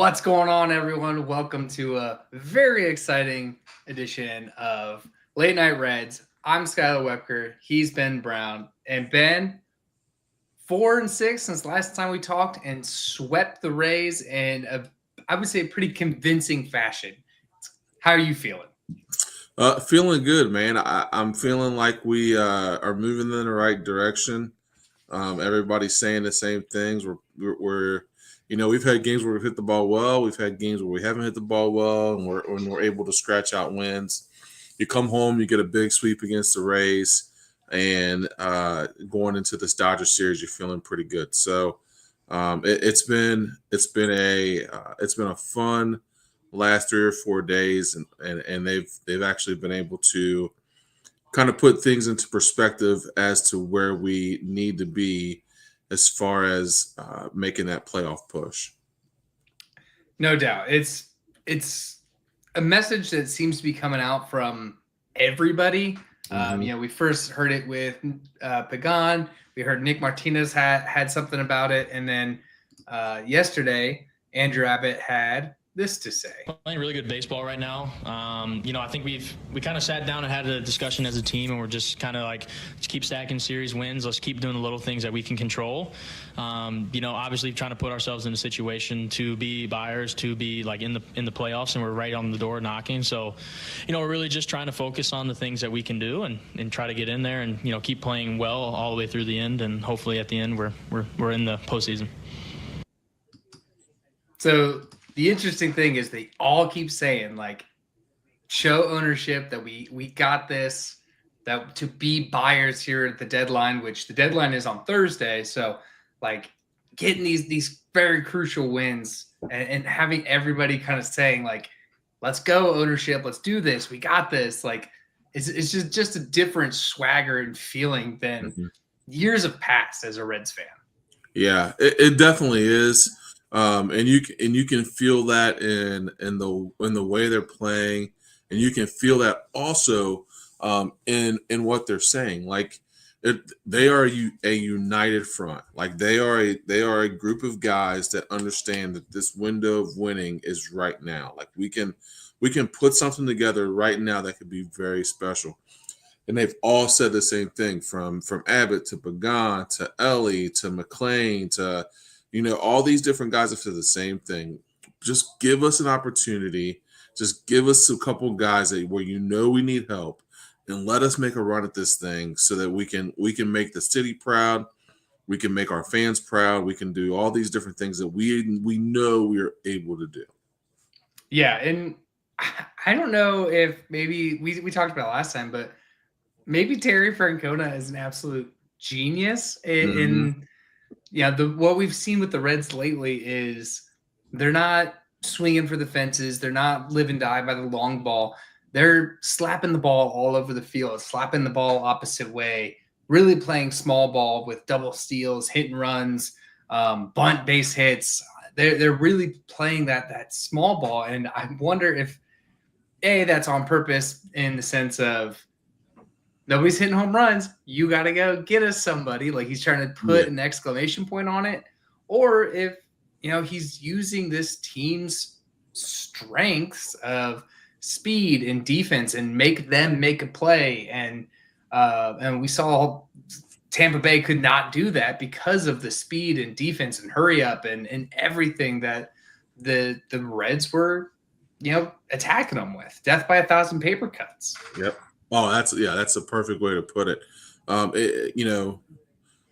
What's going on, everyone? Welcome to a very exciting edition of Late Night Reds. I'm Skylar Webker. He's Ben Brown. And Ben, 4-6 since last time we talked and swept the Rays in I would say, pretty convincing fashion. How are you feeling? Feeling good, man. I'm feeling like we are moving in the right direction. Everybody's saying the same things. We've had games where we've hit the ball well. We've had games where we haven't hit the ball well, and we're able to scratch out wins. You come home, you get a big sweep against the Rays, and going into this Dodgers series, you're feeling pretty good. So it's been a fun last 3 or 4 days, and they've actually been able to kind of put things into perspective as to where we need to be as far as making that playoff push. No doubt. It's a message that seems to be coming out from everybody. We first heard it with Pagan. We heard Nick Martinez had something about it, and then yesterday Andrew Abbott had this to say. Playing really good baseball right now. I think we kind of sat down and had a discussion as a team, and we're just kind of like, let's keep stacking series wins. Let's keep doing the little things that we can control. Obviously trying to put ourselves in a situation to be buyers, to be like in the playoffs, and we're right on the door knocking. So, we're really just trying to focus on the things that we can do and try to get in there and keep playing well all the way through the end, and hopefully at the end we're in the postseason. So the interesting thing is they all keep saying, like, show ownership that we got this, that to be buyers here at the deadline, which the deadline is on Thursday. So, like, getting these very crucial wins and having everybody kind of saying, like, let's go ownership, let's do this, we got this. Like, it's just a different swagger and feeling than years of past as a Reds fan. Yeah, it definitely is. And you can feel that in the way they're playing, and you can feel that also in what they're saying. Like they are a united front. Like they are a group of guys that understand that this window of winning is right now. Like we can put something together right now that could be very special. And they've all said the same thing, from Abbott to Pagan to Ellie to McLean to all these different guys have said the same thing. Just give us an opportunity. Just give us a couple guys where we need help, and let us make a run at this thing so that we can make the city proud. We can make our fans proud. We can do all these different things that we know we are able to do. Yeah, and I don't know if maybe we talked about it last time, but maybe Terry Francona is an absolute genius in what we've seen with the Reds lately is they're not swinging for the fences. They're not live and die by the long ball. They're slapping the ball all over the field, slapping the ball opposite way, really playing small ball with double steals, hit and runs, bunt base hits. They're really playing that small ball. And I wonder if, that's on purpose in the sense of nobody's hitting home runs. You got to go get us somebody. Like he's trying to put an exclamation point on it. Or if, he's using this team's strengths of speed and defense and make them make a play. And we saw Tampa Bay could not do that because of the speed and defense and hurry up and everything that the Reds were, attacking them with. Death by 1,000 paper cuts. Yep. Oh, that's a perfect way to put it.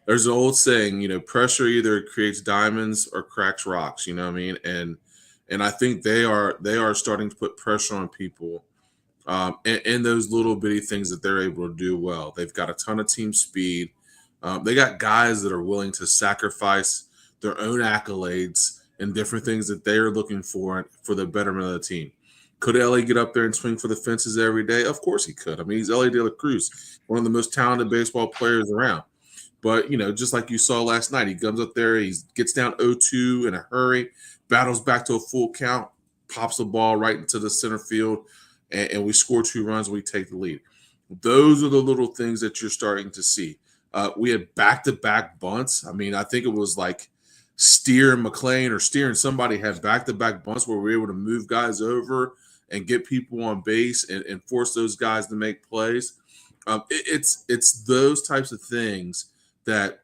There's an old saying, pressure either creates diamonds or cracks rocks. You know what I mean? And I think they are starting to put pressure on people, and those little bitty things that they're able to do well. They've got a ton of team speed. They got guys that are willing to sacrifice their own accolades and different things that they are looking for the betterment of the team. Could Ellie get up there and swing for the fences every day? Of course he could. I mean, he's Ellie De La Cruz, one of the most talented baseball players around. But, just like you saw last night, he comes up there, he gets down 0-2 in a hurry, battles back to a full count, pops the ball right into the center field, and we score 2 runs, we take the lead. Those are the little things that you're starting to see. We had back-to-back bunts. I mean, I think it was like Steer and McLean or Steer and somebody had back-to-back bunts where we were able to move guys over and get people on base and force those guys to make plays. It's those types of things that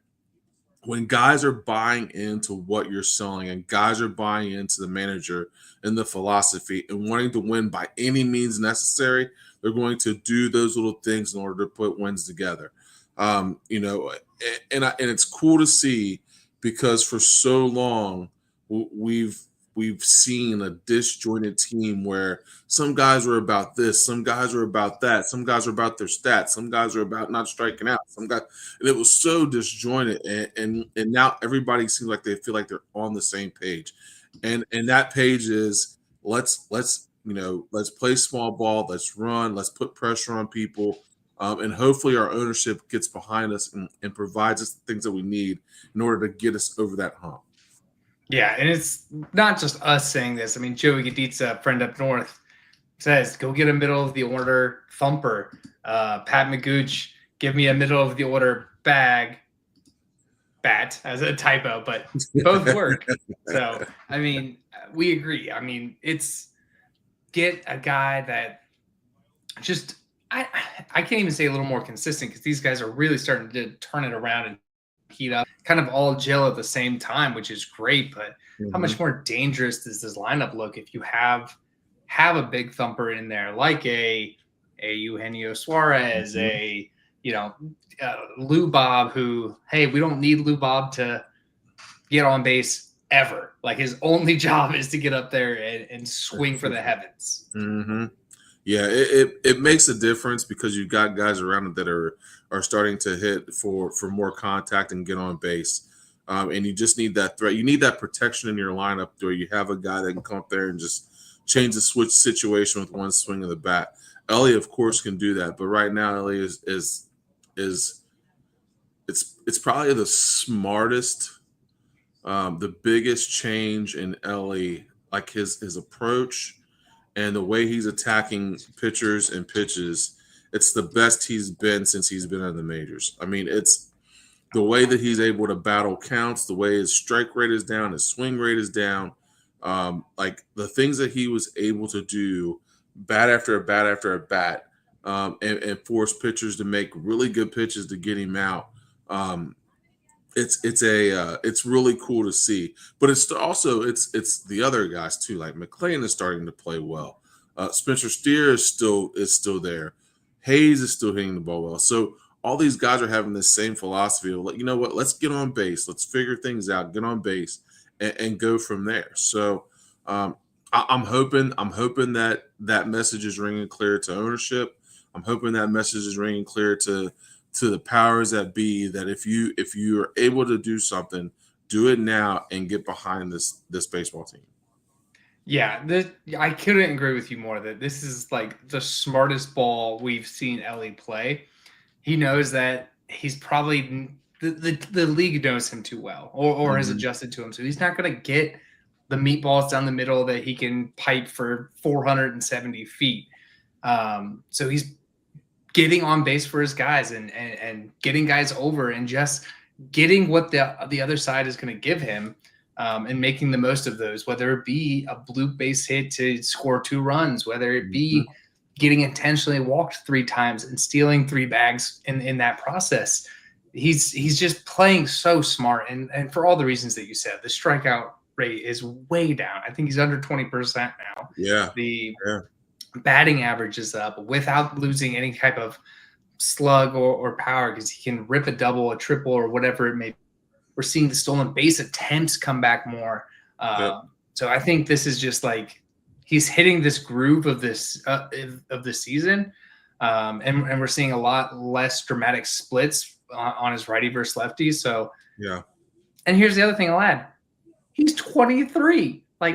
when guys are buying into what you're selling and guys are buying into the manager and the philosophy and wanting to win by any means necessary, they're going to do those little things in order to put wins together. And it's cool to see, because for so long we've seen a disjointed team where some guys are about this, some guys are about that, some guys are about their stats, some guys are about not striking out, some guys, and it was so disjointed, and now everybody seems like they feel like they're on the same page, and that page is let's play small ball, let's run, let's put pressure on people. And hopefully our ownership gets behind us and provides us the things that we need in order to get us over that hump. Yeah, and it's not just us saying this. I mean, Joey Gaditza, friend up north, says, go get a middle of the order thumper. Pat McGooch, give me a middle of the order bat, as a typo, but both work. So, I mean, we agree. I mean, it's get a guy that just – I can't even say a little more consistent, because these guys are really starting to turn it around and heat up, kind of all gel at the same time, which is great. But how much more dangerous does this lineup look if you have a big thumper in there, like a Eugenio Suarez, Lou Bob, who, hey, we don't need Lou Bob to get on base ever. Like, his only job is to get up there and swing for the heavens. Mm-hmm. Yeah, it makes a difference, because you've got guys around it that are starting to hit for more contact and get on base. And you just need that threat. You need that protection in your lineup where you have a guy that can come up there and just change the switch situation with one swing of the bat. Ellie, of course, can do that, but right now Ellie is it's probably the smartest, the biggest change in Ellie, like his approach and the way he's attacking pitchers and pitches. It's the best he's been since he's been in the majors. I mean, it's the way that he's able to battle counts, the way his strike rate is down, his swing rate is down. Like the things that he was able to do bat after a bat after a bat, and force pitchers to make really good pitches to get him out. It's really cool to see, but it's also it's the other guys too. Like McLean is starting to play well. Spencer Steer is still there. Hayes is still hitting the ball well. So all these guys are having this same philosophy of, like, you know what, let's get on base, let's figure things out, get on base, and go from there. So I'm hoping that message is ringing clear to ownership. I'm hoping that message is ringing clear to the powers that be, that if you are able to do something, do it now and get behind this baseball team. Yeah, I couldn't agree with you more that this is like the smartest ball we've seen Ellie play. He knows that he's probably the league knows him too well, or has adjusted to him, so he's not going to get the meatballs down the middle that he can pipe for 470 feet. So he's getting on base for his guys and getting guys over and just getting what the other side is going to give him, and making the most of those, whether it be a bloop base hit to score 2 runs, whether it be getting intentionally walked 3 times and stealing 3 bags in that process. He's just playing so smart. And for all the reasons that you said, the strikeout rate is way down. I think he's under 20% now. Yeah. The batting average is up without losing any type of slug or power, because he can rip a double, a triple, or whatever it may be. We're seeing the stolen base attempts come back more. So I think this is just like he's hitting this groove of this of the season, and we're seeing a lot less dramatic splits on his righty versus lefty. So yeah. And here's the other thing I'll add: he's 23. Like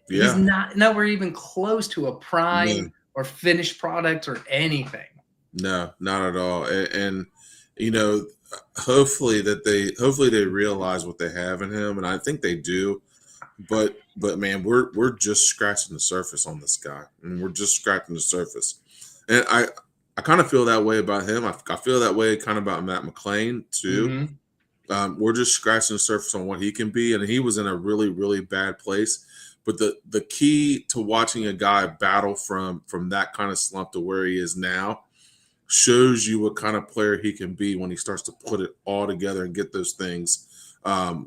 he's not nowhere even close to a prime or finished product or anything. No, not at all. And you know, hopefully they realize what they have in him, and I think they do. But man, we're just scratching the surface on this guy. And we're just scratching the surface. And I kind of feel that way about him. I feel that way kind of about Matt McLean too. We're just scratching the surface on what he can be, and he was in a really, really bad place. But the key to watching a guy battle from that kind of slump to where he is now shows you what kind of player he can be when he starts to put it all together and get those things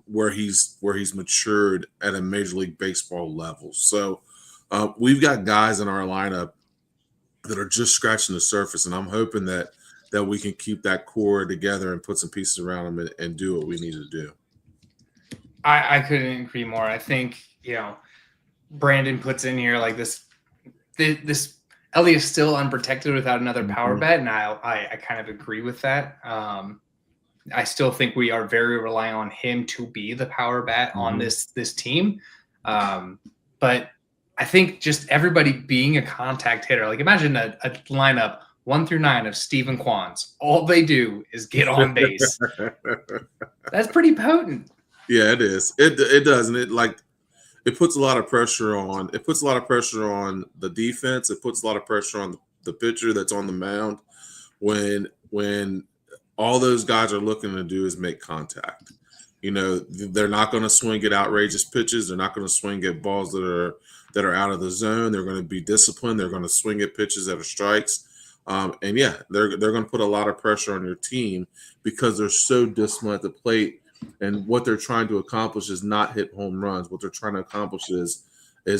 where he's matured at a Major League Baseball level. So we've got guys in our lineup that are just scratching the surface, and I'm hoping that we can keep that core together and put some pieces around them and do what we need to do. I couldn't agree more. I think, Brandon puts in here like this Ellie is still unprotected without another power bat, and I kind of agree with that. I still think we are very reliant on him to be the power bat on this team. But I think just everybody being a contact hitter, like imagine a lineup 1 through 9 of Steven Kwans. All they do is get on base. That's pretty potent. Yeah, it is. It does, and it puts a lot of pressure on. It puts a lot of pressure on the defense. It puts a lot of pressure on the pitcher that's on the mound when all those guys are looking to do is make contact. They're not going to swing at outrageous pitches. They're not going to swing at balls that are out of the zone. They're going to be disciplined. They're going to swing at pitches that are strikes. And yeah, they're going to put a lot of pressure on your team because they're so disciplined at the plate. And what they're trying to accomplish is not hit home runs. What they're trying to accomplish is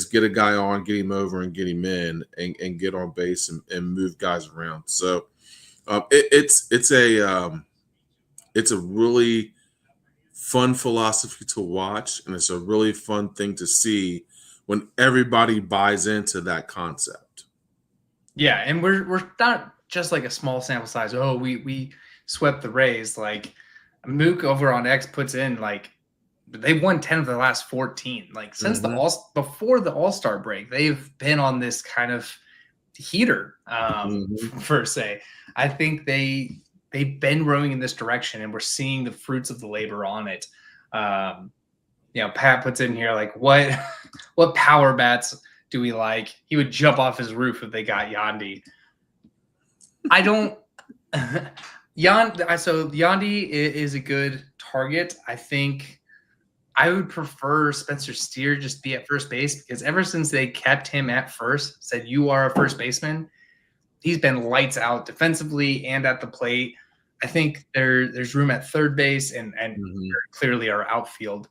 get a guy on, get him over, and get him in, and get on base and move guys around. So it's a really fun philosophy to watch, and it's a really fun thing to see when everybody buys into that concept. Yeah, and we're not just like a small sample size. Oh, we swept the Rays. Like Mook over on X puts in like they won 10 of the last 14. Like since before the All-Star break, they've been on this kind of heater per se. I think they've been rowing in this direction, and we're seeing the fruits of the labor on it. Pat puts in here like what power bats do we like? He would jump off his roof if they got Yandy. I don't. So Yandy is a good target. I think I would prefer Spencer Steer just be at first base because ever since they kept him at first, said you are a first baseman, he's been lights out defensively and at the plate. I think there's room at third base and clearly our outfield.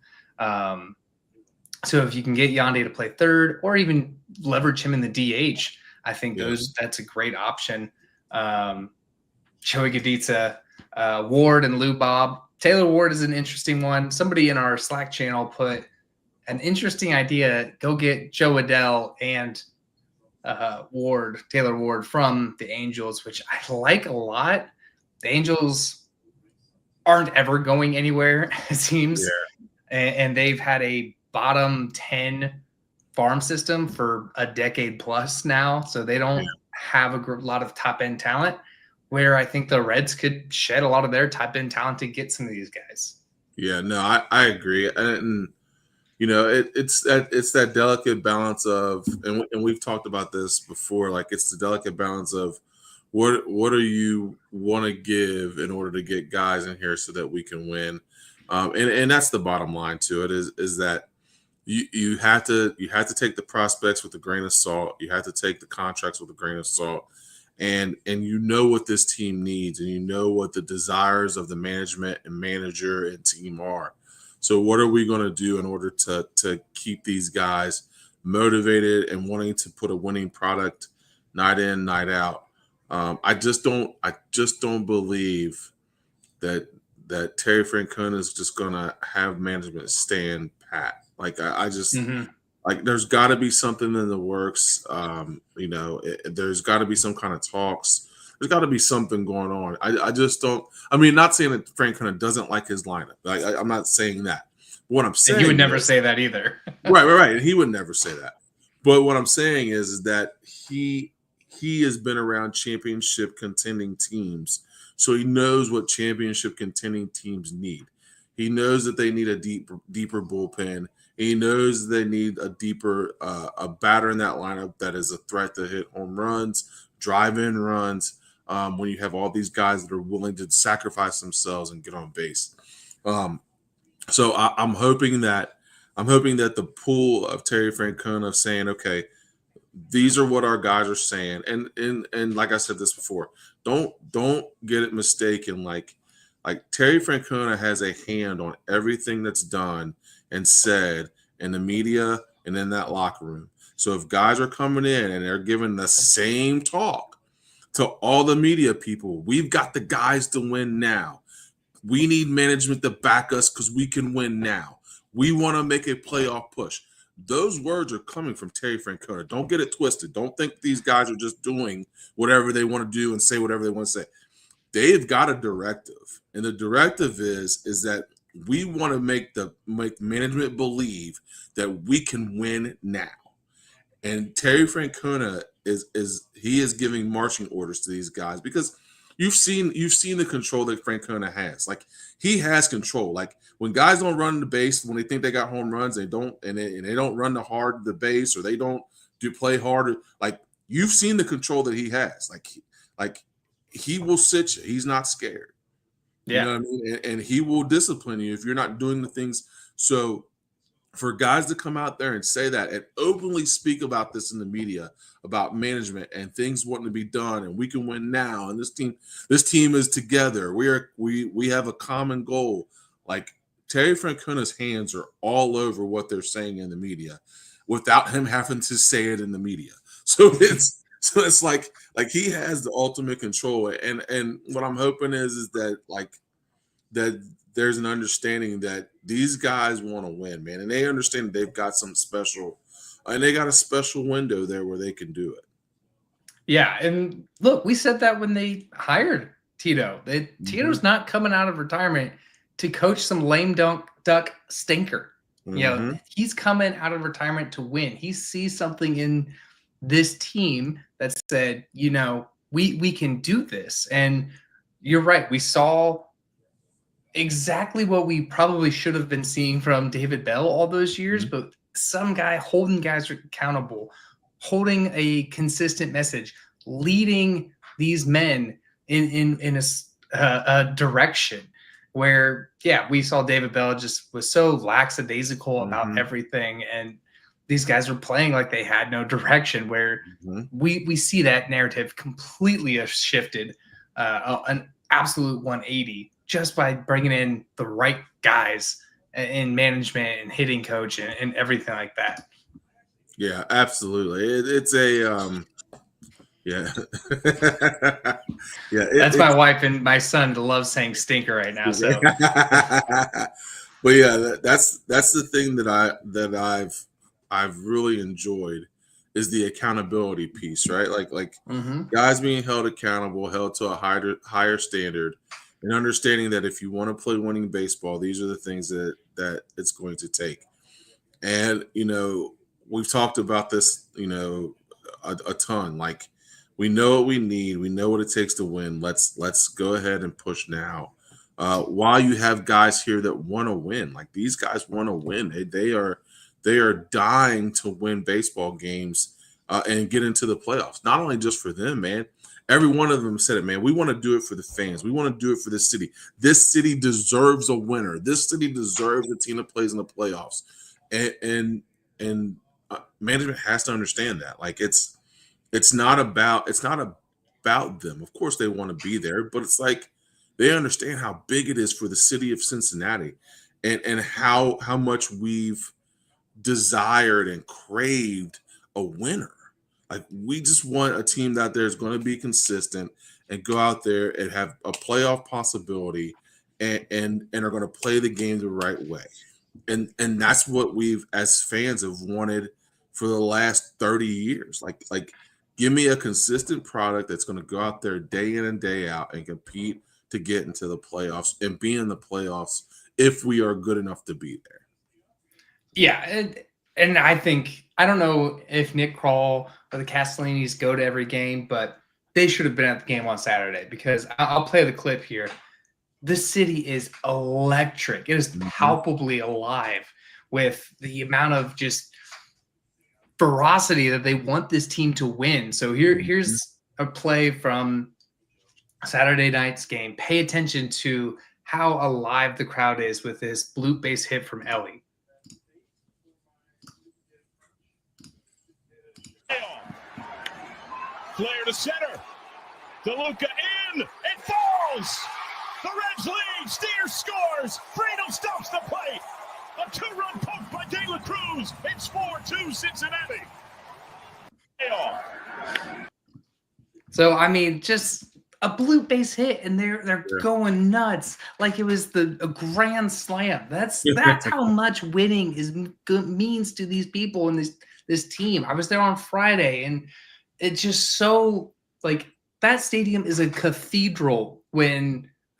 So if you can get Yandy to play third or even leverage him in the DH, I think that's a great option. Joey Gaditza, Ward, and Lou Bob. Taylor Ward is an interesting one. Somebody in our Slack channel put an interesting idea. Go get Joe Adell and Taylor Ward from the Angels, which I like a lot. The Angels aren't ever going anywhere, it seems. Yeah. And they've had a bottom 10 farm system for a decade plus now. So they don't have a lot of top-end talent, where I think the Reds could shed a lot of their top-end talent to get some of these guys. Yeah, no, I agree. And it's that delicate balance of, and we've talked about this before, like it's the delicate balance of what do you want to give in order to get guys in here so that we can win. And that's the bottom line to it is that you have to take the prospects with a grain of salt. You have to take the contracts with a grain of salt. And what this team needs, and what the desires of the management and manager and team are. So what are we going to do in order to keep these guys motivated and wanting to put a winning product night in, night out? I just don't believe that Terry Francona is just going to have management stand pat. Like I just. Like there's got to be something in the works. There's got to be some kind of talks. There's got to be something going on. I just don't. I mean, not saying that Frank kind of doesn't like his lineup. I'm not saying that. What I'm saying, and he would never say that either. right. He would never say that. But what I'm saying is that he has been around championship contending teams, so he knows what championship contending teams need. He knows that they need a deeper bullpen. He knows they need a deeper a batter in that lineup that is a threat to hit home runs, drive-in runs, when you have all these guys that are willing to sacrifice themselves and get on base. So I'm hoping that the pool of Terry Francona saying, okay, these are what our guys are saying, and like I said this before, don't get it mistaken. Like Terry Francona has a hand on everything that's done and said in the media and in that locker room. So if guys are coming in and they're giving the same talk to all the media people, we've got the guys to win now. We need management to back us because we can win now. We want to make a playoff push. Those words are coming from Terry Francona. Don't get it twisted. Don't think these guys are just doing whatever they want to do and say whatever they want to say. They've got a directive, and the directive is that we want to make management believe that we can win now. And Terry Francona is giving marching orders to these guys because you've seen the control that Francona has. Like, he has control. Like, when guys don't run the base, when they think they got home runs, they don't run the base, or they don't play harder. Like, you've seen the control that he has. Like he will sit you. He's not scared. Yeah. You know what I mean? And he will discipline you if you're not doing the things. So for guys to come out there and say that and openly speak about this in the media, about management and things wanting to be done, and we can win now, and this team is together. We have a common goal. Like, Terry Francona's hands are all over what they're saying in the media without him having to say it in the media. So it's like he has the ultimate control. And what I'm hoping is that there's an understanding that these guys want to win, man, and they understand that they've got something special, and they got a special window there where they can do it. Yeah, and look, we said that when they hired Tito. Tito's not coming out of retirement to coach some lame duck stinker. You know, he's coming out of retirement to win. He sees something in this team that said, you know, we can do this. And you're right. We saw exactly what we probably should have been seeing from David Bell all those years, but some guy holding guys accountable, holding a consistent message, leading these men in a direction where, yeah, we saw David Bell just was so lackadaisical about everything, and these guys were playing like they had no direction, where we see that narrative completely shifted, an absolute 180, just by bringing in the right guys in management and hitting coach and everything like that. Yeah, absolutely. It's a yeah. Yeah. That's my wife and my son love saying stinker right now. So but yeah, that's the thing that I've really enjoyed is the accountability piece, right? Like guys being held accountable, held to a higher standard, and understanding that if you want to play winning baseball, these are the things that it's going to take. And, you know, we've talked about this, you know, a ton. Like, we know what we need. We know what it takes to win. Let's go ahead and push now. While you have guys here that want to win, like, these guys want to win. They are dying to win baseball games and get into the playoffs. Not only just for them, man. Every one of them said it, man. We want to do it for the fans. We want to do it for the city. This city deserves a winner. This city deserves a team that plays in the playoffs. And management has to understand that. Like, it's not about them. Of course, they want to be there, but it's like they understand how big it is for the city of Cincinnati, and how much we've desired and craved a winner. Like, we just want a team that there is going to be consistent and go out there and have a playoff possibility and are going to play the game the right way. And that's what we've, as fans, have wanted for the last 30 years. Like, give me a consistent product that's going to go out there day in and day out and compete to get into the playoffs and be in the playoffs if we are good enough to be there. Yeah, and I think, I don't know if Nick Kroll or the Castellinis go to every game, but they should have been at the game on Saturday, because I'll play the clip here. The city is electric. It is palpably alive with the amount of just ferocity that they want this team to win. So here's a play from Saturday night's game. Pay attention to how alive the crowd is with this bloop base hit from Ellie. Flair to center. DeLuca in. It falls. The Reds lead. Steer scores. Freedom stops the play. A 2-run poke by De La Cruz. It's 4-2 Cincinnati. So, I mean, just a blue base hit, and they're going nuts like it was a grand slam. That's how much winning means to these people and this team. I was there on Friday, and it's just so like that stadium is a cathedral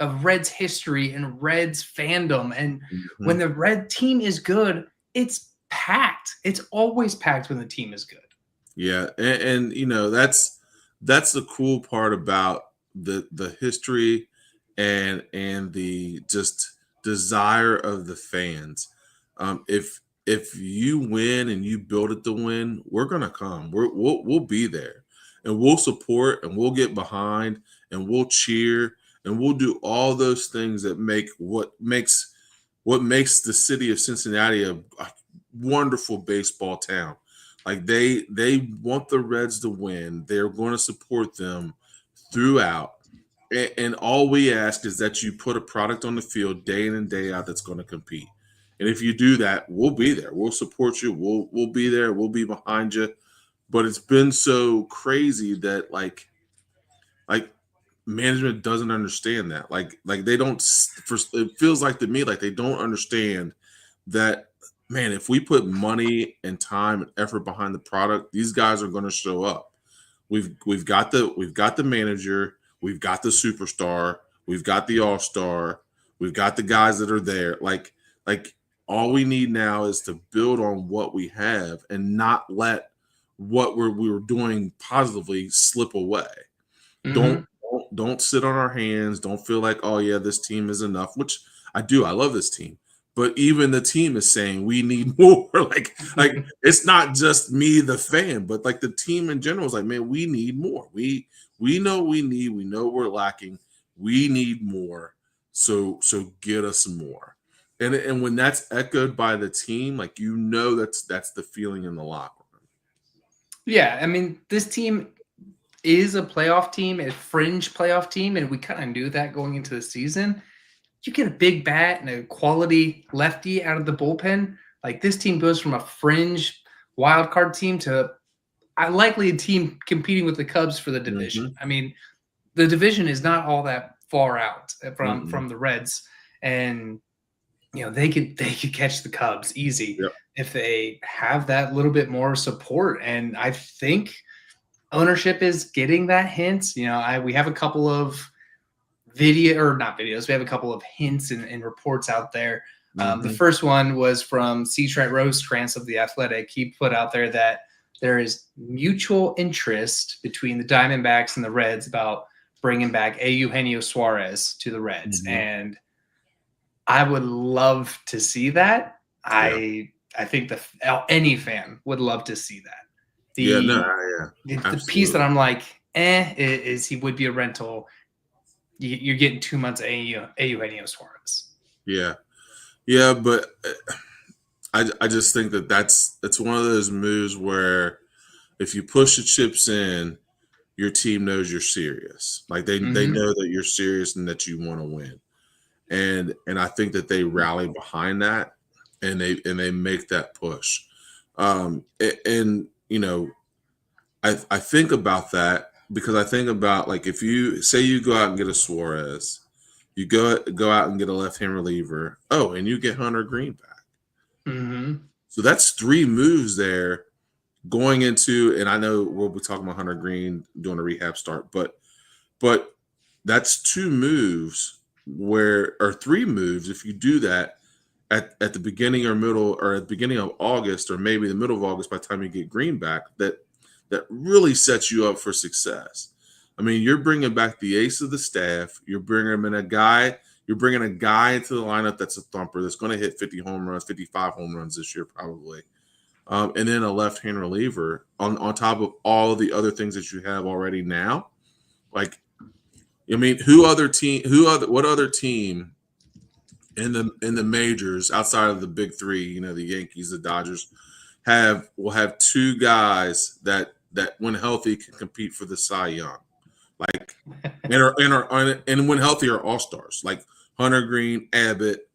of Reds history and Reds fandom, and when the Red team is good, it's packed. It's always packed when the team is good. Yeah, and you know that's the cool part about the history and the just desire of the fans. If you win and you build it to win, we're gonna come. We'll be there, and we'll support, and we'll get behind, and we'll cheer, and we'll do all those things that make what makes the city of Cincinnati a wonderful baseball town. Like they want the Reds to win. They're going to support them throughout. And all we ask is that you put a product on the field day in and day out that's going to compete. And if you do that, we'll be there. We'll support you. We'll be there. We'll be behind you. But it's been so crazy that like management doesn't understand that. Like they don't. It feels like to me like they don't understand that. Man, if we put money and time and effort behind the product, these guys are going to show up. We've got the manager, we've got the superstar, we've got the all-star, we've got the guys that are there. Like all we need now is to build on what we have and not let what we were doing positively slip away. Don't sit on our hands. Don't feel like, oh yeah, this team is enough, which I do. I love this team. But even the team is saying we need more. like it's not just me, the fan, but like the team in general is like, man, we need more. We know we know we're lacking. We need more. So get us more. And when that's echoed by the team, like that's the feeling in the locker room. Yeah, I mean, this team is a playoff team, a fringe playoff team, and we kind of knew that going into the season. You get a big bat and a quality lefty out of the bullpen. Like this team goes from a fringe wild card team to likely a team competing with the Cubs for the division. I mean, the division is not all that far out from the Reds, and you know they could catch the Cubs easy if they have that little bit more support. And I think ownership is getting that hint. You know, we have a couple of we have a couple of hints and reports out there. The first one was from C-Trent Rosecrans of The Athletic. He put out there that there is mutual interest between the Diamondbacks and the Reds about bringing back Eugenio Suarez to the Reds. And I would love to see that. I think any fan would love to see that. The piece that I'm like, is he would be a rental. You're getting 2 months of Eugenio Suarez. Yeah, but I just think that's one of those moves where if you push the chips in, your team knows you're serious. Like they know that you're serious and that you want to win, and I think that they rally behind that and they make that push. And you know, I think about that. Because I think about like if you say you go out and get a Suarez, you go out and get a left-hand reliever. Oh, and you get Hunter Green back. So that's 3 moves there going into. And I know we'll be talking about Hunter Green doing a rehab start, but that's 2 moves or 3 moves if you do that at the beginning or middle or at the beginning of August or maybe the middle of August by the time you get Green back that really sets you up for success. I mean, you're bringing back the ace of the staff. You're bringing a guy into the lineup that's a thumper, that's going to hit 50 home runs, 55 home runs this year probably. And then a left-hand reliever on top of all of the other things that you have already now. Like, I mean, what other team in the majors outside of the big three, you know, the Yankees, the Dodgers, will have two guys that when healthy can compete for the Cy Young, like and when healthy are all stars like Hunter Green, Abbott,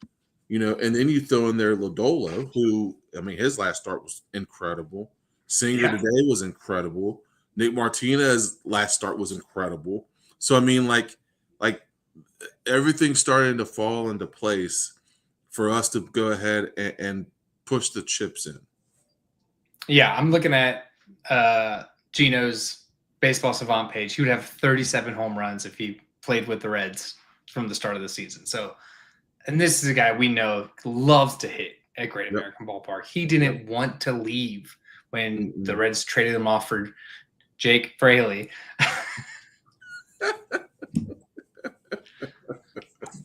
you know, and then you throw in there Lodolo, who I mean his last start was incredible. Singer today was incredible. Nick Martinez's last start was incredible. So I mean, like everything's starting to fall into place for us to go ahead and push the chips in. Yeah, I'm looking at Gino's Baseball Savant page. He would have 37 home runs if he played with the Reds from the start of the season. So, and this is a guy we know loves to hit at Great American Ballpark. He didn't want to leave when the Reds traded him off for Jake Fraley.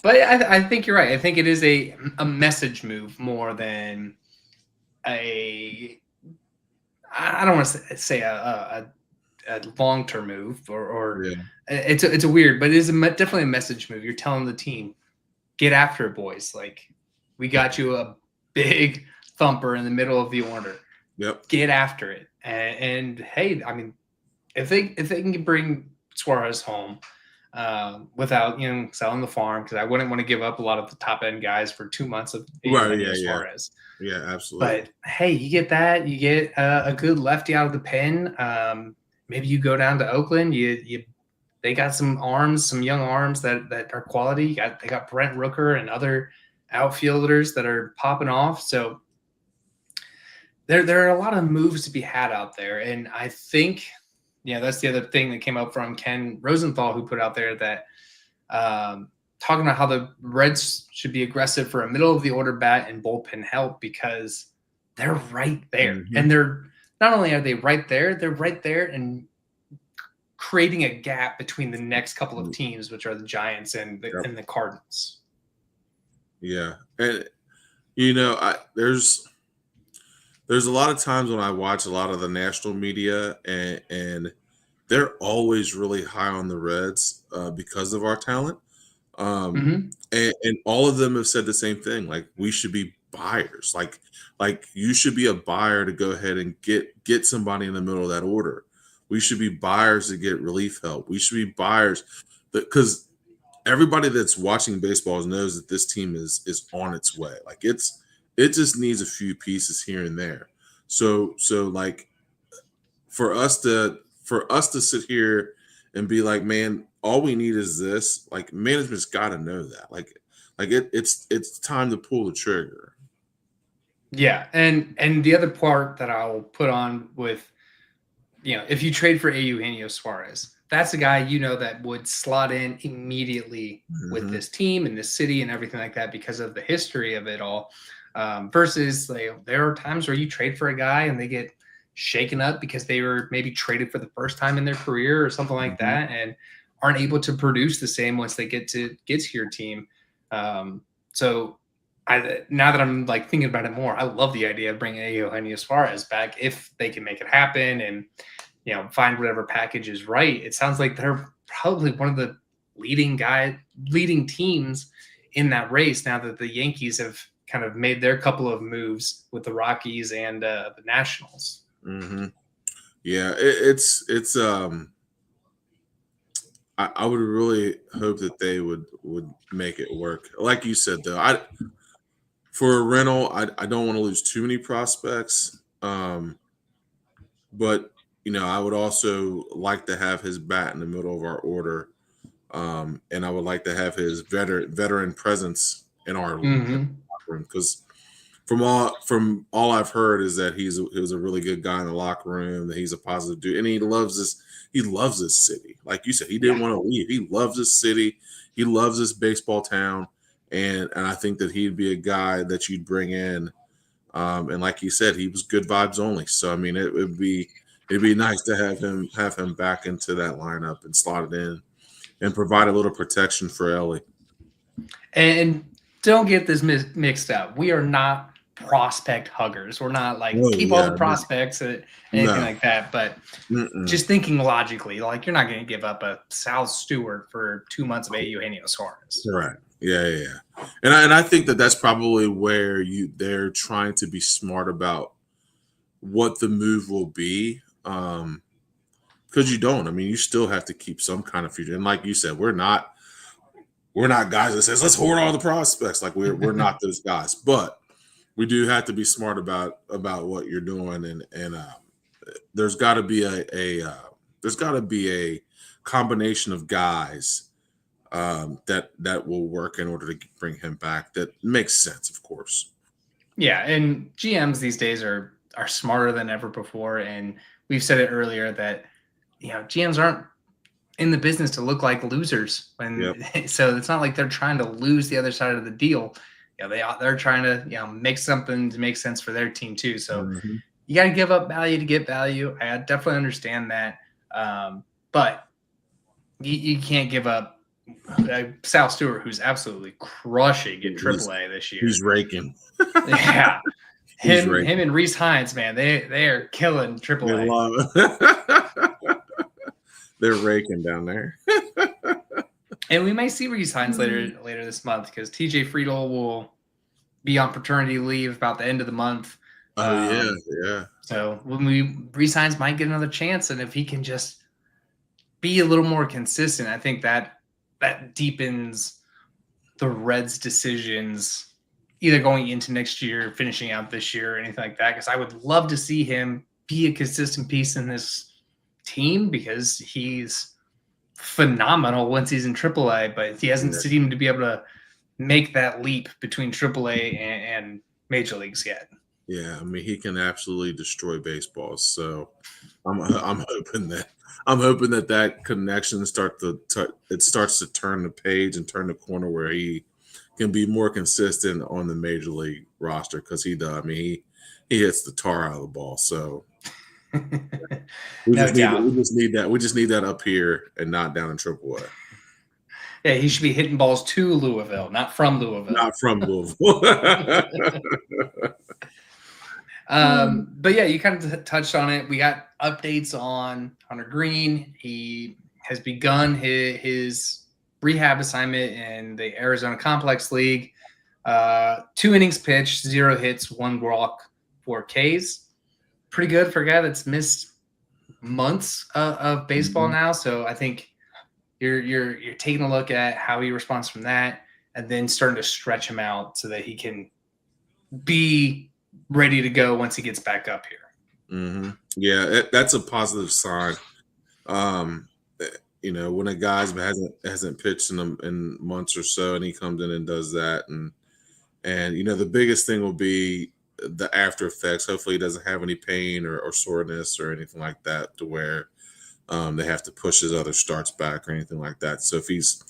But I think you're right. I think it is a message move more than I don't want to say a long-term move or it's a weird, but it is definitely a message move. You're telling the team, get after it, boys. Like, we got you a big thumper in the middle of the order. Yep. Get after it. And hey, I mean, if they can bring Suarez home without selling the farm, because I wouldn't want to give up a lot of the top end guys for 2 months of Suarez. Yeah, absolutely. But hey, you get that, you get a good lefty out of the pen. Maybe you go down to Oakland. They got some young arms that are quality. They got Brent Rooker and other outfielders that are popping off. So there are a lot of moves to be had out there, and I think that's the other thing that came up from Ken Rosenthal, who put out there that talking about how the Reds should be aggressive for a middle of the order bat and bullpen help, because they're right there. Mm-hmm. And they're not only are they right there, they're right there and creating a gap between the next couple of teams, which are the Giants and the Cardinals. Yeah. And there's a lot of times when I watch a lot of the national media and they're always really high on the Reds because of our talent. And all of them have said the same thing. Like, we should be buyers. Like you should be a buyer to go ahead and get somebody in the middle of that order. We should be buyers to get relief help. We should be buyers because everybody that's watching baseball knows that this team is on its way. Like, it just needs a few pieces here and there. So like for us to sit here and be like, man, all we need is this. Like, management's got to know that. Like it's time to pull the trigger. Yeah, and the other part that I'll put on with, if you trade for Eugenio Suarez, that's a guy that would slot in immediately with this team and this city and everything like that because of the history of it all. Versus there are times where you trade for a guy and they get shaken up because they were maybe traded for the first time in their career or something like that and aren't able to produce the same once they get to your team. So now that I'm thinking about it more, I love the idea of bringing Eugenio Suarez back if they can make it happen and find whatever package is right. It sounds like they're probably one of the leading teams in that race now that the Yankees have kind of made their couple of moves with the Rockies and the Nationals. Mm-hmm. Yeah, it's I would really hope that they would make it work. Like you said, though, for a rental, I don't want to lose too many prospects. But I would also like to have his bat in the middle of our order, and I would like to have his veteran presence in our room, because from all I've heard is that he was a really good guy in the locker room, that he's a positive dude, and he loves this city. Like you said, he didn't want to leave. He loves this city. He loves this baseball town, and I think that he'd be a guy that you'd bring in. And like you said, he was good vibes only. So I mean, it'd be nice to have him back into that lineup and slot it in and provide a little protection for Ellie. And don't get this mixed up. We are not prospect huggers. We're not keep all the prospects or anything like that. But just thinking logically, you're not going to give up a Sal Stewart for 2 months of Eugenio Suarez. Right. Yeah. And I think that's probably where they're trying to be smart about what the move will be. Because you don't. I mean, you still have to keep some kind of future. And like you said, we're not guys that says let's hoard all the prospects. Like we're not those guys. But we do have to be smart about what you're doing, and there's got to be a combination of guys that will work in order to bring him back. That makes sense, of course. Yeah, and GMs these days are smarter than ever before, and we've said it earlier that GMs aren't in the business to look like losers. So it's not like they're trying to lose the other side of the deal. They're trying to make something to make sense for their team too. So you got to give up value to get value. I definitely understand that, but you can't give up Sal Stewart, who's absolutely crushing in AAA this year. He's raking. Yeah. Him and Reese Hines, man, they are killing AAA. They're raking down there. And we may see Reese Hines later this month because TJ Friedel will be on paternity leave about the end of the month. Oh, yeah. So Reese Hines might get another chance, and if he can just be a little more consistent, I think that deepens the Reds' decisions either going into next year, finishing out this year, or anything like that. Because I would love to see him be a consistent piece in this team because he's phenomenal once he's in AAA, but he hasn't seemed to be able to make that leap between AAA and major leagues yet. Yeah, I mean, he can absolutely destroy baseball. So I'm hoping that connection starts to turn the page and turn the corner where he can be more consistent on the major league roster because he does. I mean, he hits the tar out of the ball. So we just need that. We just need that up here and not down in AAA. Yeah, he should be hitting balls to Louisville, not from Louisville. Not from Louisville. But yeah, you kind of touched on it. We got updates on Hunter Green. He has begun his rehab assignment in the Arizona Complex League. 2 innings pitched, 0 hits, 1 walk, 4 Ks. Pretty good for a guy that's missed months of baseball now. So I think you're taking a look at how he responds from that, and then starting to stretch him out so that he can be ready to go once he gets back up here. Yeah, that's a positive sign. When a guy hasn't pitched in months or so, and he comes in and does that, and the biggest thing will be the after effects. Hopefully, he doesn't have any pain or soreness or anything like that to where they have to push his other starts back or anything like that. So if he's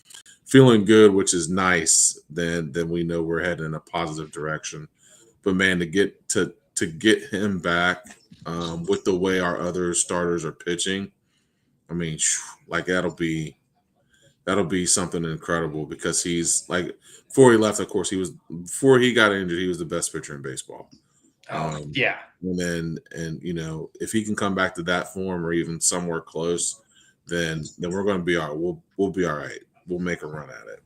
feeling good, which is nice, then we know we're heading in a positive direction. But man, to get him back with the way our other starters are pitching, I mean, like that'll be something incredible because he's like before he left, of course, before he got injured, he was the best pitcher in baseball. Yeah. And if he can come back to that form or even somewhere close, then we're going to be all right. We'll be all right. We'll make a run at it.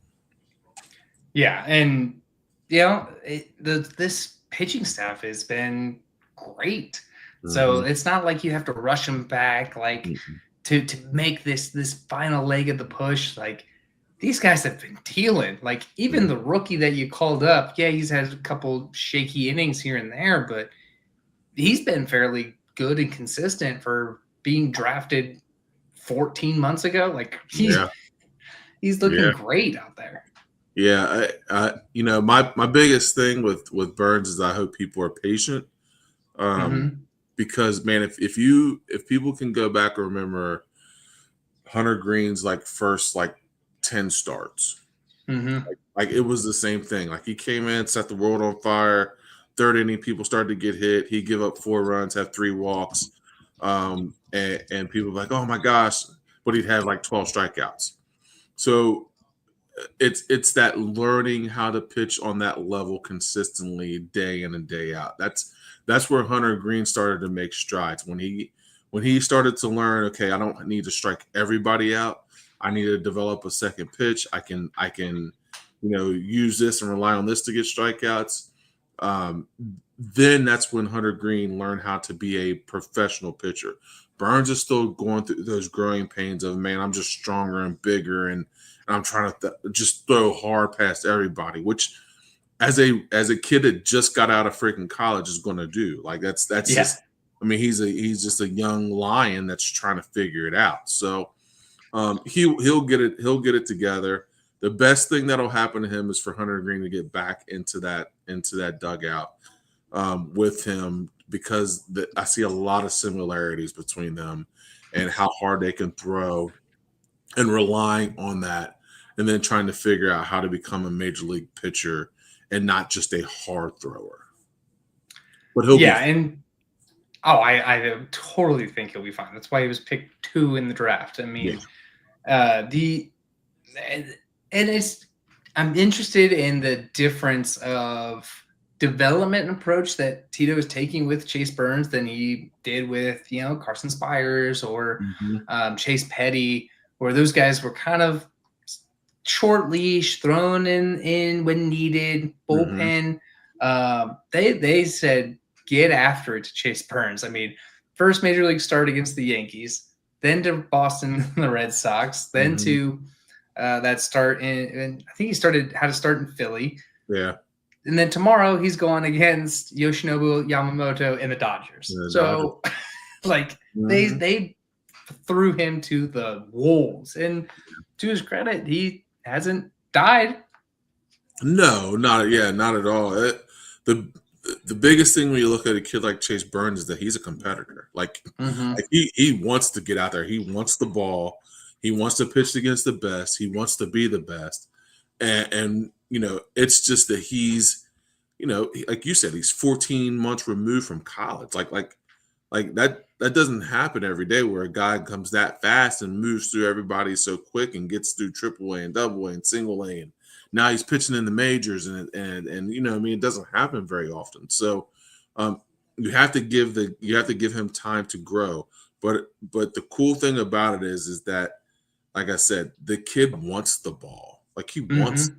Yeah, and this pitching staff has been great. So it's not like you have to rush him back, like to make this final leg of the push. Like these guys have been dealing. Like even the rookie that you called up, he's had a couple shaky innings here and there, but he's been fairly good and consistent for being drafted 14 months ago. Like he's looking great out there. Yeah, my biggest thing with Burns is I hope people are patient, because man, if people can go back and remember Hunter Green's first 10 starts, like it was the same thing. Like he came in, set the world on fire. 3rd inning, people started to get hit. He give up 4 runs, have 3 walks, and people were like, oh my gosh, but he'd have 12 strikeouts. So it's that learning how to pitch on that level consistently day in and day out. That's where Hunter Green started to make strides when he started to learn, okay, I don't need to strike everybody out. I need to develop a second pitch. I can use this and rely on this to get strikeouts, then that's when Hunter Green learned how to be a professional pitcher. Burns is still going through those growing pains of, man, I'm just stronger and bigger, and I'm trying to just throw hard past everybody, which as a kid that just got out of freaking college is going to do. Like that's just, I mean, he's just a young lion that's trying to figure it out. So he'll get it together. The best thing that'll happen to him is for Hunter Green to get back into that dugout with him, because I see a lot of similarities between them and how hard they can throw, and relying on that, and then trying to figure out how to become a major league pitcher and not just a hard thrower. But I totally think he'll be fine. That's why he was picked 2 in the draft. I mean, I'm interested in the difference of development approach that Tito is taking with Chase Burns than he did with, Carson Spires or Chase Petty, where those guys were kind of short leash, thrown in when needed, bullpen. They said, get after it to Chase Burns. I mean, first major league start against the Yankees, then to Boston, the Red Sox, then to that start and I think he had to start in Philly. Yeah. And then tomorrow he's going against Yoshinobu Yamamoto and the Dodgers. They threw him to the wolves. And to his credit, he hasn't died. No, not at all. The biggest thing when you look at a kid like Chase Burns is that he's a competitor. Like he wants to get out there. He wants the ball. He wants to pitch against the best. He wants to be the best. And it's just that he's, like you said, he's 14 months removed from college. Like that doesn't happen every day, where a guy comes that fast and moves through everybody so quick and gets through AAA and AA and single A, and now he's pitching in the majors, and it doesn't happen very often. So you have to give him time to grow. But the cool thing about it is that, like I said, the kid wants the ball. Like he wants.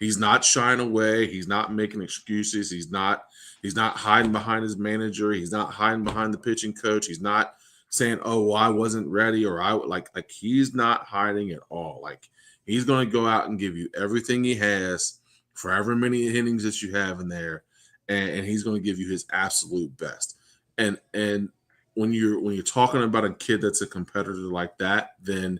He's not shying away. He's not making excuses. He's not hiding behind his manager. He's not hiding behind the pitching coach. He's not saying, "Oh, well, I wasn't ready," or "I like." He's not hiding at all. Like he's going to go out and give you everything he has for however many innings that you have in there, and he's going to give you his absolute best. And when you're talking about a kid that's a competitor like that, then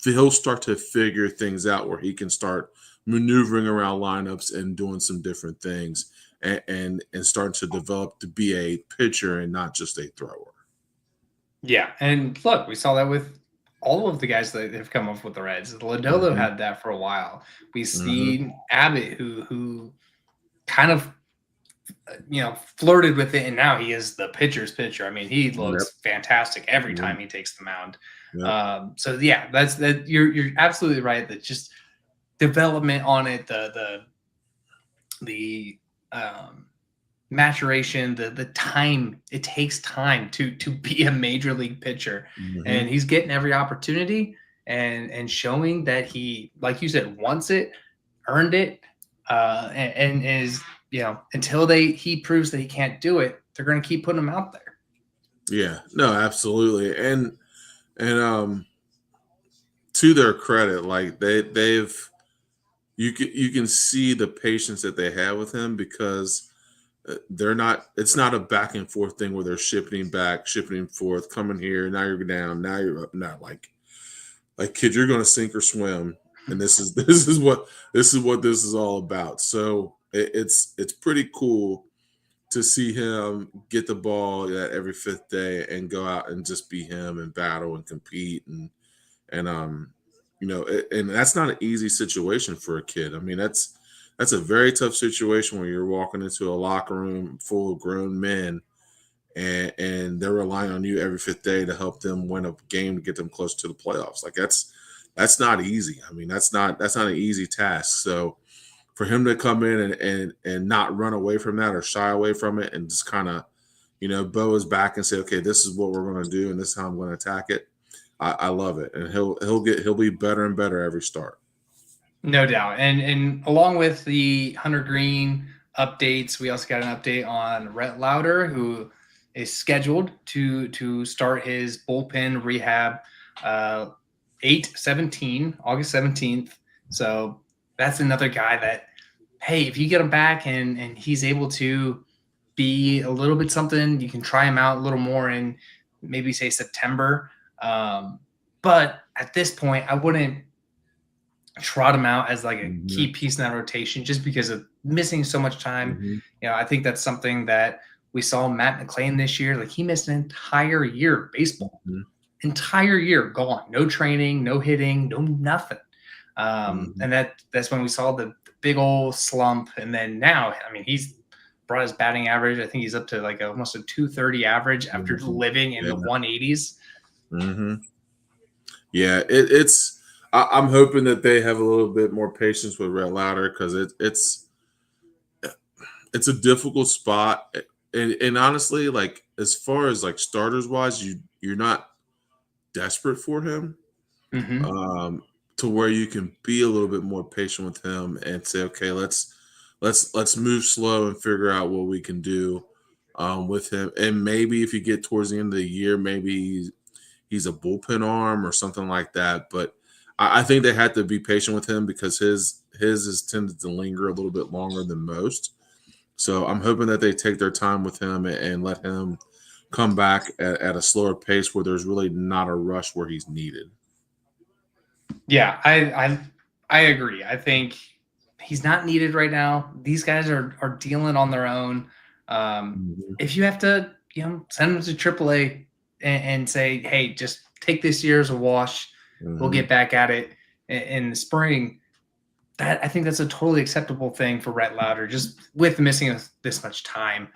he'll start to figure things out where he can start maneuvering around lineups and doing some different things, and starting to develop to be a pitcher and not just a thrower. Yeah, and look, we saw that with all of the guys that have come up with the Reds. Lodolo had that for a while. We've seen Abbott, who kind of flirted with it, and now he is the pitcher's pitcher. I mean, he looks fantastic every time he takes the mound. That's that. You're absolutely right. That just development on it, the maturation, the time it takes time to be a major league pitcher, and he's getting every opportunity and showing that he, like you said, wants it, earned it, and is until he proves that he can't do it, they're going to keep putting him out there. Yeah, no, absolutely, and to their credit, like they've. You can see the patience that they have with him, because it's not a back and forth thing where they're shipping back, shipping forth, coming here, now you're down, now you're up. Not like kid, you're going to sink or swim, and this is what this is all about. So it's pretty cool to see him get the ball that every fifth day and go out and just be him and battle and compete and and that's not an easy situation for a kid. I mean, that's a very tough situation where you're walking into a locker room full of grown men, and they're relying on you every fifth day to help them win a game to get them close to the playoffs. Like that's not easy. I mean, that's not an easy task. So for him to come in and not run away from that or shy away from it, and just kind of bow his back and say, okay, this is what we're going to do, and this is how I'm going to attack it. I love it, and he'll be better and better every start. No doubt. And along with the Hunter Green updates, we also got an update on Rhett Lauder, who is scheduled to start his bullpen rehab 8/17, August 17th. So that's another guy that, hey, if you get him back and he's able to be a little bit something, you can try him out a little more in maybe say September. But at this point, I wouldn't trot him out as like a key piece in that rotation just because of missing so much time. I think that's something that we saw Matt McClain this year. Like he missed an entire year of baseball, entire year gone, no training, no hitting, no nothing. And that's when we saw the big old slump. And then now, I mean, he's brought his batting average. I think he's up to like almost a 230 average after living in the 180s. Yeah, I'm hoping that they have a little bit more patience with Rhett Lauder because it's a difficult spot. And honestly, like as far as like starters wise, you're not desperate for him. To where you can be a little bit more patient with him and say, okay, let's move slow and figure out what we can do with him. And maybe if you get towards the end of the year, maybe he's a bullpen arm or something like that. But I think they had to be patient with him because his has tended to linger a little bit longer than most. So I'm hoping that they take their time with him and let him come back at a slower pace where there's really not a rush where he's needed. Yeah, I agree. I think he's not needed right now. These guys are dealing on their own. If you have to, send them to AAA and say, hey, just take this year as a wash. We'll get back at it in the spring. I think that's a totally acceptable thing for Rhett Lauder, just with missing this much time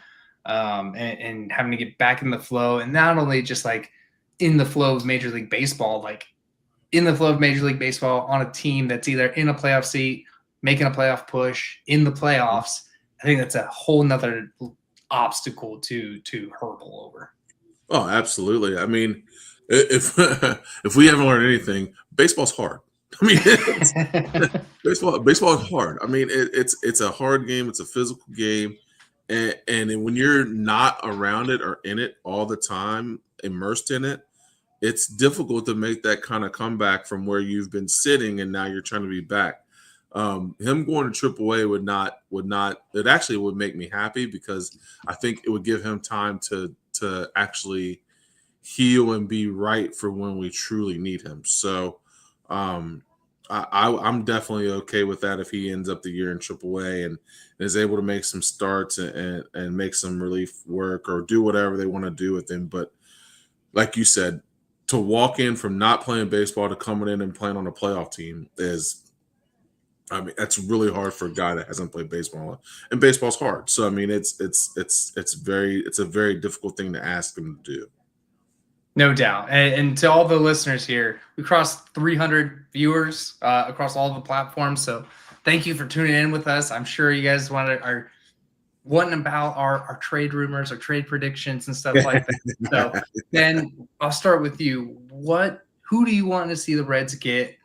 and having to get back in the flow. And not only just like in the flow of Major League Baseball, like in the flow of Major League Baseball on a team that's either in a playoff seat, making a playoff push, in the playoffs. I think that's a whole nother obstacle to hurdle over. Oh, absolutely. I mean, if we haven't learned anything, baseball's hard. I mean, baseball is hard. I mean, it's a hard game. It's a physical game, and when you're not around it or in it all the time, immersed in it, it's difficult to make that kind of comeback from where you've been sitting and now you're trying to be back. Him going to AAA would not. It actually would make me happy because I think it would give him time to actually heal and be right for when we truly need him. So I'm definitely okay with that if he ends up the year in AAA and is able to make some starts and make some relief work or do whatever they want to do with him. But like you said, to walk in from not playing baseball to coming in and playing on a playoff team that's really hard for a guy that hasn't played baseball, and baseball's hard. So I mean, it's a very difficult thing to ask him to do. No doubt. And to all the listeners here, we crossed 300 viewers across all the platforms. So thank you for tuning in with us. I'm sure you guys are wanting about our trade rumors or trade predictions and stuff like that. So then I'll start with you. Who do you want to see the Reds get?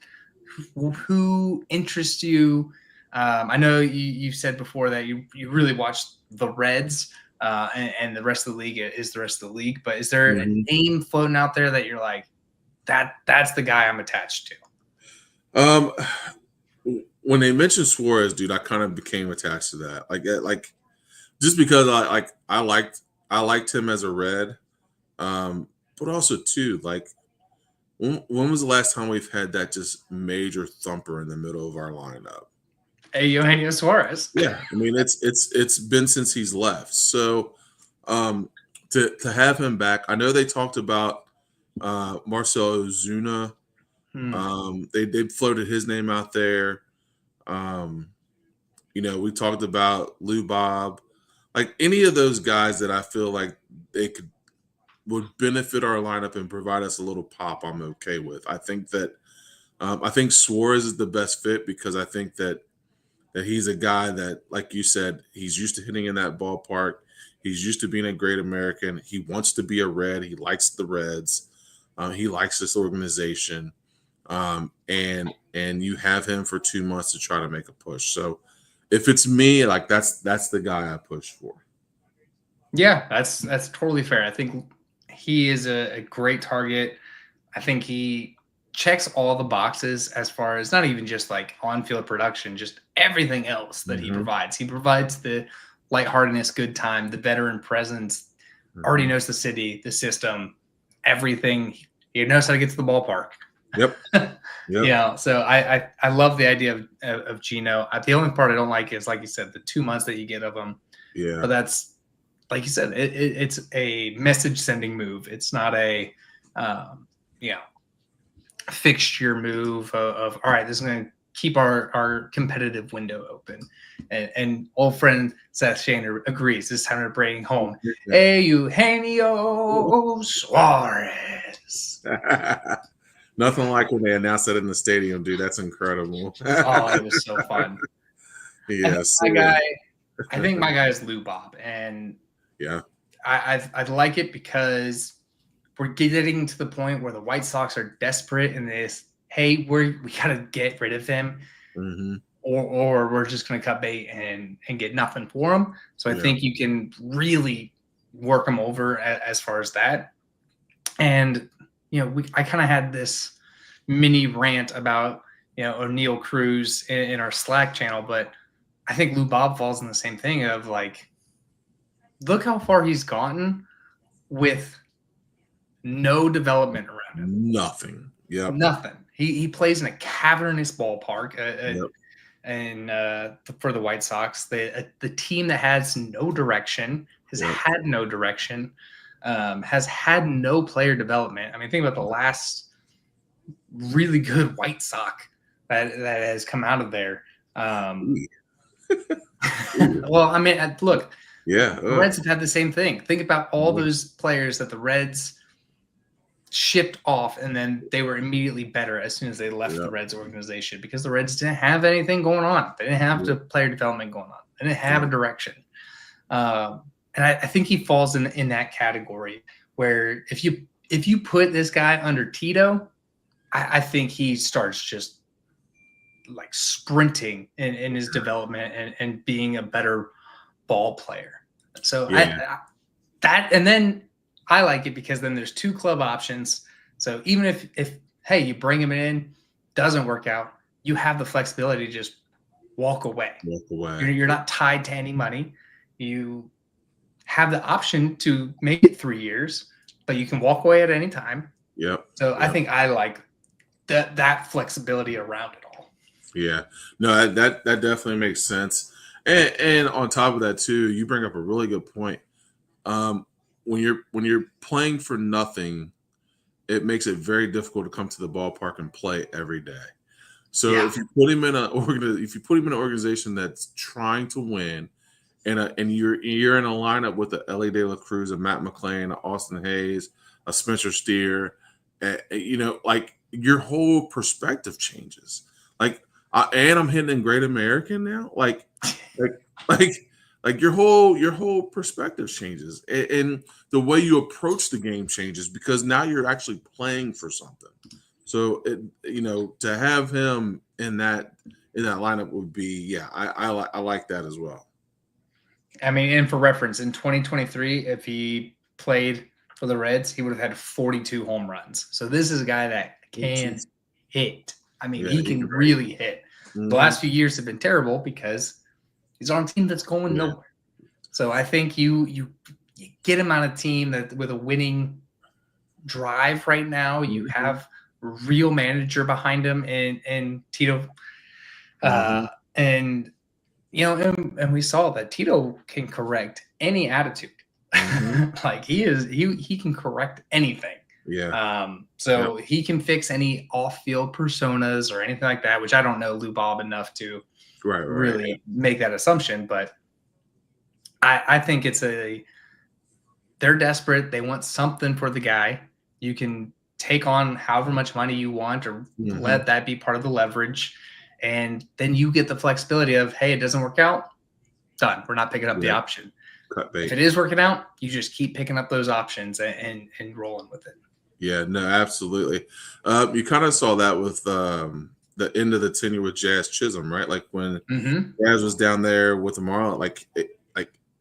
Who interests you? I know you've said before that you really watched the Reds. And the rest of the league is the rest of the league. But is there a name floating out there that you're like, that's the guy I'm attached to? When they mentioned Suarez, dude, I kind of became attached to that. Like just because I liked him as a Red, but also too like when was the last time we've had that just major thumper in the middle of our lineup? Eugenio Suarez. Yeah, I mean it's been since he's left. So to have him back, I know they talked about Marcell Ozuna. They floated his name out there. We talked about Lou Bob, like any of those guys that I feel like they would benefit our lineup and provide us a little pop. I'm okay with. I think that I think Suarez is the best fit because I think that he's a guy that, like you said, he's used to hitting in that ballpark. He's used to being a great American. He wants to be a Red. He likes the Reds. He likes this organization. and you have him for 2 months to try to make a push. So if it's me, like that's the guy I push for. Yeah, that's totally fair. I think he is a great target. I think he checks all the boxes as far as not even just like on-field production, just everything else that he provides. He provides the lightheartedness, good time, the veteran presence, already knows the city, the system, everything. He knows how to get to the ballpark. Yep. Yeah. So I love the idea of Gino. The only part I don't like is, like you said, the 2 months that you get of him. Yeah. But that's, like you said, it's a message sending move. It's not a, fixture move of all right, this is going to keep our competitive window open. And old friend Seth Shaner agrees. This time to bring home Eugenio Suarez. Nothing like when they announced that in the stadium, dude. That's incredible. Oh, it was so fun. Yes. I think my guy is Lou Bob, and yeah, I like it because we're getting to the point where the White Sox are desperate in this. Hey, we gotta get rid of him, or we're just gonna cut bait and get nothing for him. So I think you can really work him over as far as that. And I kind of had this mini rant about O'Neal Cruz in our Slack channel, but I think Lou Bob falls in the same thing of like, look how far he's gotten with no development around him. Nothing. Yeah. Nothing. He plays in a cavernous ballpark, and for the White Sox, the team that has no direction, has had no direction, has had no player development. I mean, think about the last really good White Sox that has come out of there. Well, I mean, look. Yeah, the Reds have had the same thing. Think about all those players that the Reds shipped off, and then they were immediately better as soon as they left the Reds organization, because the Reds didn't have anything going on. They didn't have player development going on. They didn't have a direction. And I think he falls in that category where if you put this guy under Tito, I think he starts just like sprinting in his development and being a better ball player. So and then I like it because then there's 2 club options. So even if hey, you bring him in, doesn't work out, you have the flexibility to just walk away. You're not tied to any money. You have the option to make it 3 years, but you can walk away at any time. So I think I like that flexibility around it all. Yeah. No, that definitely makes sense. And on top of that too, you bring up a really good point. When you're playing for nothing, it makes it very difficult to come to the ballpark and play every day. So if you put him in an organization that's trying to win, and you're in a lineup with a Ellie De La Cruz, a Matt McClain, a Austin Hayes, a Spencer Steer, like your whole perspective changes. Like, and I'm hitting in Great American now. Like your whole perspective changes, and the way you approach the game changes, because now you're actually playing for something. So to have him in that lineup would be I like that as well. I mean, and for reference, in 2023, if he played for the Reds, he would have had 42 home runs. So this is a guy that can hit. I mean, he can really hit. The last few years have been terrible because he's on a team that's going nowhere. So I think you get him on a team that with a winning drive right now. You have a real manager behind him and Tito. And we saw that Tito can correct any attitude. Like he can correct anything. So he can fix any off-field personas or anything like that, which I don't know Lou Bob enough to really make that assumption. But I think they're desperate. They want something for the guy. You can take on however much money you want, or let that be part of the leverage. And then you get the flexibility of, hey, it doesn't work out, done. We're not picking up the option. If it is working out, you just keep picking up those options and rolling with it. Yeah, no, absolutely. You kind of saw that with the end of the tenure with Jazz Chisholm, right? Like when Mm-hmm. Jazz was down there with the Marlins, like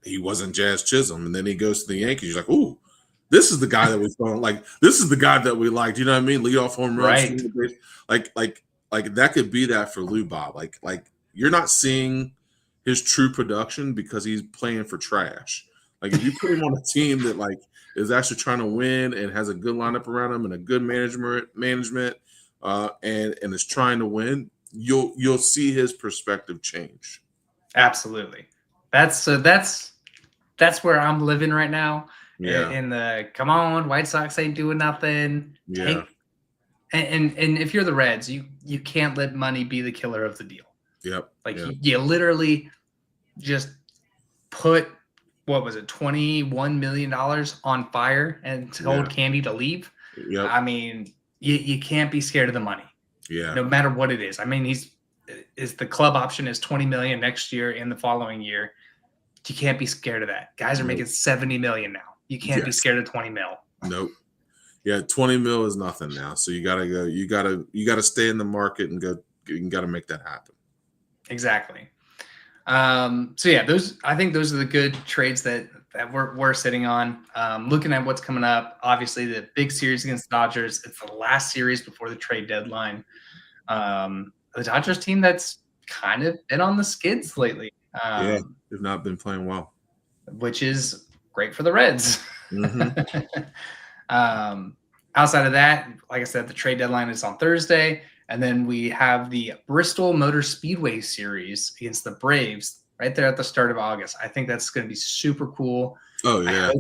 he wasn't Jazz Chisholm, and then he goes to the Yankees. You're like, ooh, this is the guy that we saw. Like this is the guy that we liked. You know what I mean? Lead off home runs, Right. swing the base. Like that could be that for Lou Bob. Like you're not seeing his true production because he's playing for trash. Like if you put him on a team that like is actually trying to win and has a good lineup around him and a good management, and is trying to win, you'll see his perspective change. Absolutely. That's where I'm living right now. Yeah, In the come on, White Sox ain't doing nothing. yeah, And if you're the Reds, you can't let money be the killer of the deal. yep. Like yep. you literally just put what was it, $21 million on fire and told Candy to leave. Yep. I mean, you can't be scared of the money. Yeah. No matter what it is. I mean, the club option is $20 million next year and the following year. You can't be scared of that. Guys are making $70 million now. You can't be scared of 20 mil. Nope. Yeah, 20 mil is nothing now. So you gotta go. You gotta stay in the market and go. You gotta make that happen. Exactly. So yeah, I think those are the good trades that we're sitting on. Looking at what's coming up, obviously the big series against the Dodgers. It's the last series before the trade deadline. The Dodgers team that's kind of been on the skids lately. They've not been playing well, which is great for the Reds. Mm-hmm. Outside of that, like I said, the trade deadline is on Thursday. And then we have the Bristol Motor Speedway Series against the Braves right there at the start of August. I think that's going to be super cool. Oh, yeah.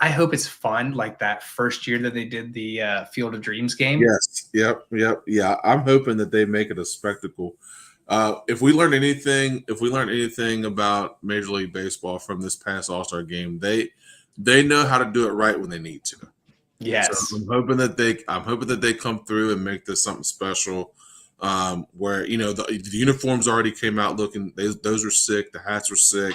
I hope it's fun, like that first year that they did the Field of Dreams game. Yes. Yep. Yeah. I'm hoping that they make it a spectacle. If we learn anything about Major League Baseball from this past All-Star game, they know how to do it right when they need to. Yes. So I'm hoping that they come through and make this something special. Where the uniforms already came out looking, those are sick. The hats were sick.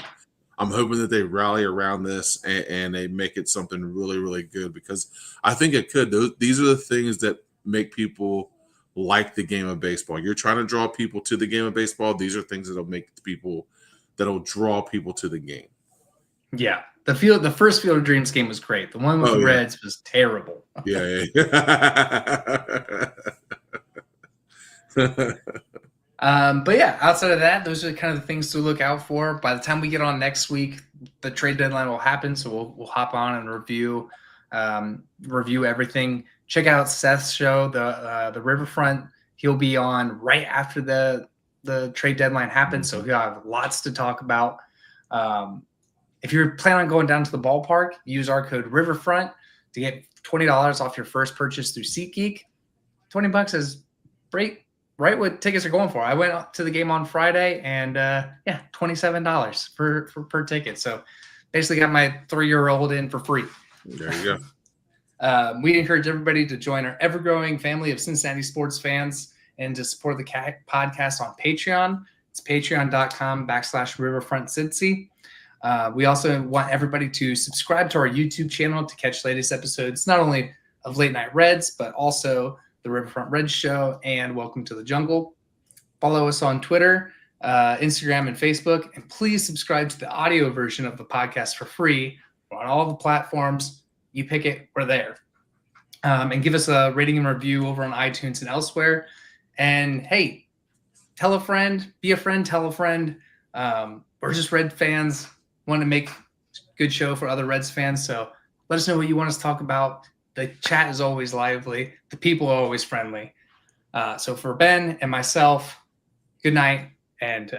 I'm hoping that they rally around this and they make it something really, really good, because I think it could. These are the things that make people like the game of baseball. You're trying to draw people to the game of baseball. These are things that'll draw people to the game. Yeah. The first Field of Dreams game was great. The one with the Reds was terrible. Yeah. But yeah, outside of that, those are kind of the things to look out for. By the time we get on next week, the trade deadline will happen, so we'll hop on and review everything. Check out Seth's show, the Riverfront. He'll be on right after the trade deadline happens, so he'll have lots to talk about. If you're planning on going down to the ballpark, use our code Riverfront to get $20 off your first purchase through SeatGeek. $20 is right what tickets are going for. I went to the game on Friday and $27 per ticket. So basically got my 3-year-old in for free. There you go. We encourage everybody to join our ever-growing family of Cincinnati sports fans and to support the podcast on Patreon. It's patreon.com/riverfrontcincy. We also want everybody to subscribe to our YouTube channel to catch latest episodes, not only of Late Night Reds, but also the Riverfront Reds Show and Welcome to the Jungle. Follow us on Twitter, Instagram, and Facebook. And please subscribe to the audio version of the podcast for free. We're on all the platforms. You pick it, we're there. And give us a rating and review over on iTunes and elsewhere. And hey, tell a friend, be a friend, tell a friend. We're just Red fans. Want to make a good show for other Reds fans. So let us know what you want us to talk about. The chat is always lively. The people are always friendly. So for Ben and myself, good night and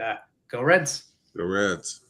go Reds. Go Reds.